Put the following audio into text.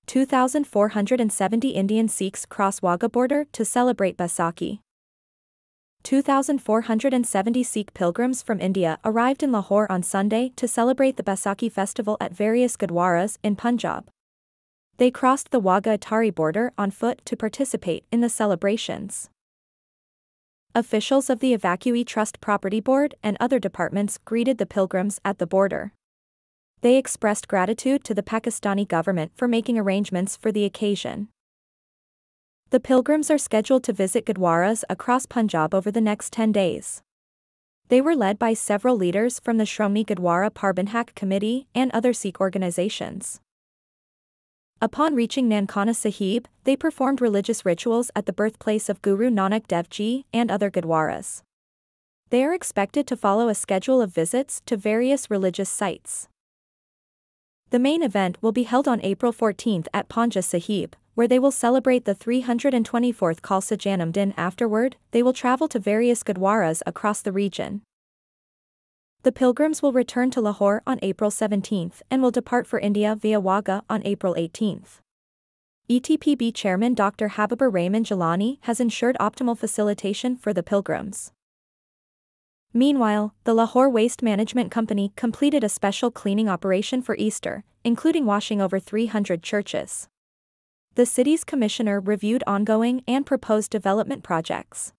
2,470 Indian Sikhs cross Wagah border to celebrate Baisakhi. 2,470 Sikh pilgrims from India arrived in Lahore on Sunday to celebrate the Baisakhi festival at various Gurdwaras in Punjab. They crossed the Wagah-Attari border on foot to participate in the celebrations. Officials of the Evacuee Trust Property Board and other departments greeted the pilgrims at the border. They expressed gratitude to the Pakistani government for making arrangements for the occasion. The pilgrims are scheduled to visit Gurdwaras across Punjab over the next 10 days. They were led by several leaders from the Shromani Gurdwara Prabandhak Committee and other Sikh organizations. Upon reaching Nankana Sahib, they performed religious rituals at the birthplace of Guru Nanak Dev Ji and other Gurdwaras. They are expected to follow a schedule of visits to various religious sites. The main event will be held on April 14 at Paonta Sahib, where they will celebrate the 324th Khalsa Janam Din. Afterward, they will travel to various Gurdwaras across the region. The pilgrims will return to Lahore on April 17 and will depart for India via Wagah on April 18. ETPB Chairman Dr. Habibur Rahman Jilani has ensured optimal facilitation for the pilgrims. Meanwhile, the Lahore Waste Management Company completed a special cleaning operation for Easter, including washing over 300 churches. The city's commissioner reviewed ongoing and proposed development projects.